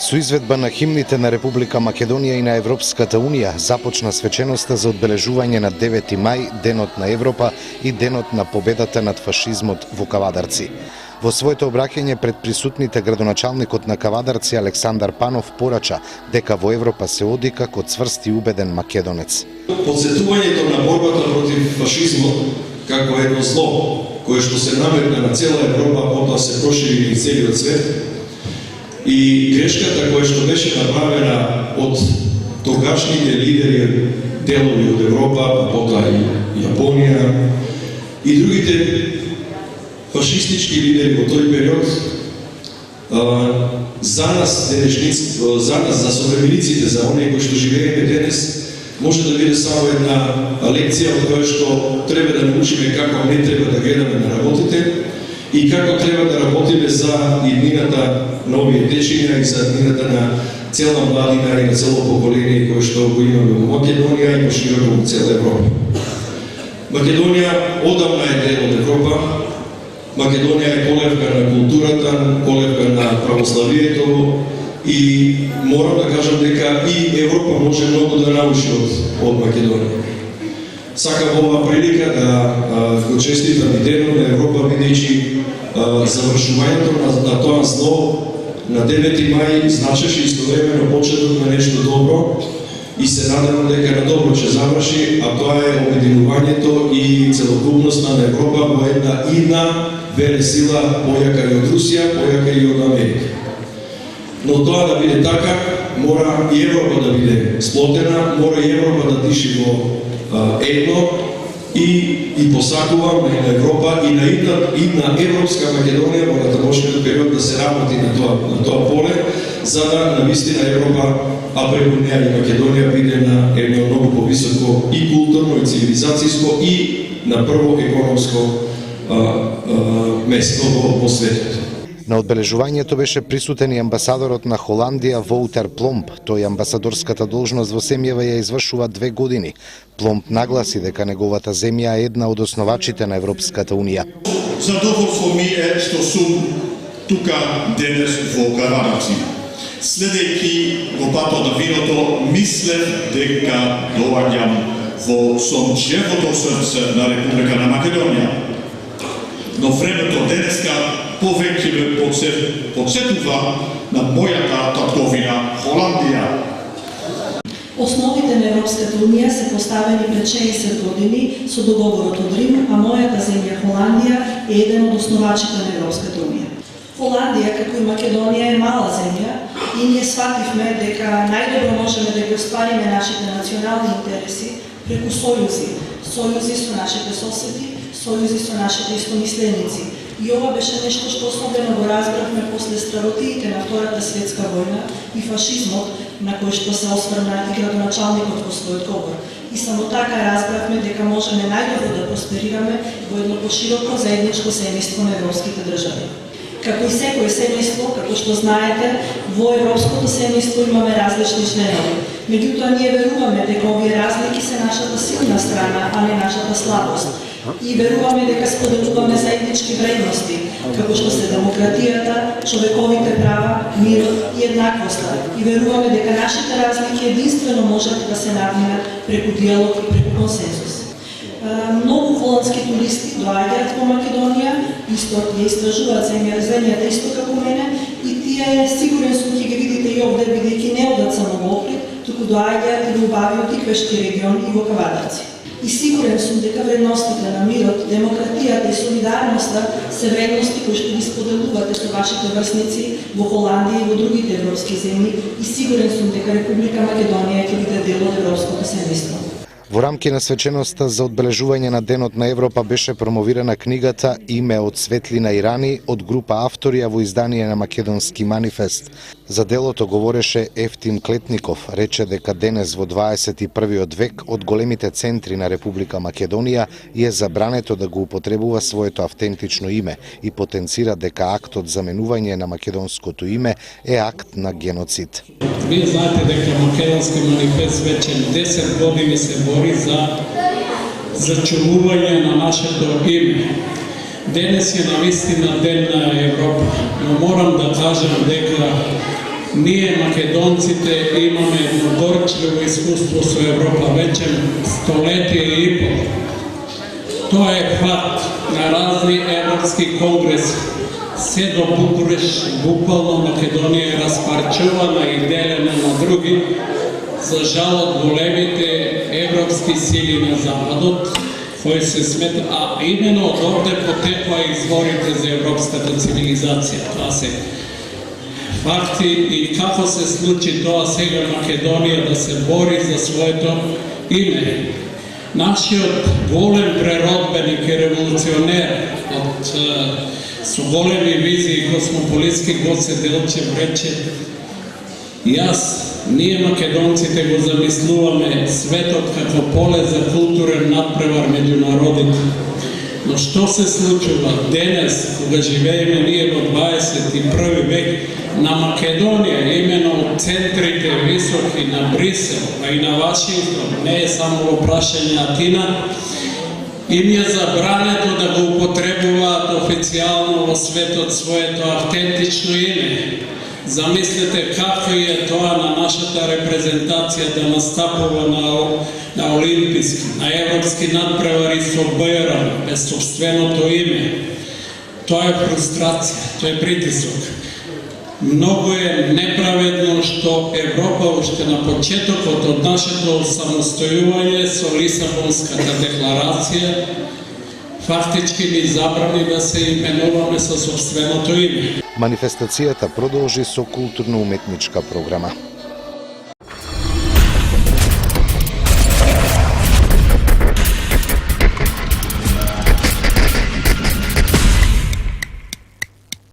Со изведба на химните на Република Македонија и на Европската Унија започна свеченоста за одбележување на 9 мај, Денот на Европа и Денот на победата над фашизмот во Кавадарци. Во своето обраќање пред присутните градоначалникот на Кавадарци Александар Панов порача дека во Европа се оди како цврст и убеден македонец. Подсетувањето на борбата против фашизмот како едно зло кое што се наметна на цела Европа, потоа се прошири и целиот свет, и грешката која што беше направена од тогашните лидери делови од Европа, потоа и Јапонија и другите фашистички лидери во тој период, за нас за современиците, за оние кои што живееме денес, може да биде само една лекција од која што треба да научиме како не треба да гледаме на работите и како треба да работиме за иднината на овие дечиња и за иднината на цела младина и на цело поколение кое што го имаме во Македонија и пошироко во цела Европа. Македонија одамна е дел од Европа. Македонија е колевка на културата, колевка на православието и морам да кажам дека и Европа може многу да научи од Македонија. Сакам ова прилика да го честитам и Денот на Европа, бидејќи завршувањето на тоа зло на 9 мај значеше истовремено почетот на нешто добро и се надевам дека на добро ќе заврши, а тоа е обединувањето и целокупноста на Европа во една идна велесила, појака и од Русија, појака и од Америка. Но тоа да биде така, мора и Европа да биде сплотена, мора и Европа да диши во едно и посакувам на Европа и на идна европска Македонија во натамошниот период да се работи на тоа поле, за да навистина Европа, а преку неа и Македонија биде на едно многу повисоко и културно и цивилизацијско и на прво економско место во светот. На одбележувањето беше присутен и амбасадорот на Холандија Воутер Пломб. Тој амбасадорската должност во земјава ја извршува 2 години. Пломб нагласи дека неговата земја е една од основачите на Европската Унија. Задоволство ми е што сум тука денес во Кавадарци. Следејќи го патот на виното, мислев дека доаѓам во сончевото срце на Република на Македонија. Но времето денеска повеќе ме подсетува на мојата татковина Холандија. Основите на Европската Унија се поставени пред 60 години со договорот од Рим, а мојата земја Холандија е еден од основачите на Европската Унија. Холандија, како и Македонија, е мала земја и ние свативме дека најдобро можеме да ги оствариме нашите национални интереси преку сојузи. Сојузи со нашите соседи, сојузи со нашите истомисленици. И ова беше нешто што особено го разбравме после стралотиите на Втората светска војна и фашизмот, на кој што се осврна и градоначалникот во својот говор. И само така разбравме дека можеме најдобро да просперираме во едно пошироко заедничко семејство на европските држави. Како и секое семејство, како што знаете, во европското семејство имаме различни членови. Меѓутоа ние веруваме дека овие разлики се нашата силна страна, а не нашата слабост. И веруваме дека споделуваме заеднички вредности, како што се демократијата, човековите права, мирот и еднаквоста. И веруваме дека нашите разлики единствено можат да се надминат преку диалог и преку консенсус. Многу холандски туристи доаѓаат во Македонија, исто ја истражуваат земјата исто како мене, и тие сигурен сум ќе ги видите и овде, бидејќи не одат само во Охрид, туку доаѓаат и во убавиот и Квешки регион и во Кавадарци. И сигурен сум дека вредностите на мирот, демократијата и солидарноста се вредности кои што ги споделувате со вашите врсници во Холандија и во другите европски земји, и сигурен сум дека Република Македонија ќе биде дел од европското семејство. Во рамки на свеченоста за одбележување на Денот на Европа беше промовирана книгата Име од светлина и рани од група автори во издание на Македонски манифест. За делото говореше Ефтим Клетников, рече дека денес во 21. век од големите центри на Република Македонија е забрането да го употребува своето автентично име и потенцира дека актот за менување на македонското име е акт на геноцид. Вие знаете дека Македонски манифест веќе 10 години се бори за зачувување на нашето име. Денес е навистина ден на Европа, но морам да кажам дека Ние, македонците, имаме едно горчливо искуство со Европа веќе столетие и пол. Тоа е факт на разни европски конгреси. Се до Букуреш, буквално Македонија е распарчувана и делена на други, за жал од големите европски сили на Западот, кои се смета, а именно од овде потекла изворите за европската цивилизација. Тоа се факти и како се случи тоа сега Македонија да се бори за своето име. Нашиот голем преродбеник и револуционер со големи визии космополитски Гоце Делчев рече: ние македонците го замислуваме светот како поле за културен надпревар меѓу народите. Но што се случува денес, кога живееме ние во 21 век, на Македонија, именно од центрите високи на Брисел, а и на Вашингтон, не е само во прашање Атина, им е забрането да го употребуваат официјално во светот своето автентично име. Замислете како е тоа на нашата репрезентација да настапува на олимписки, на европски надпревари со БР, без собственото име. Тоа е фрустрација, тоа е притисок. Многу е неправедно што Европа уште на почетокот од нашето самостојување со Лисабонската декларација фактички ни забрани да се именуваме со собственото име. Манифестацијата продолжи со културно-уметничка програма.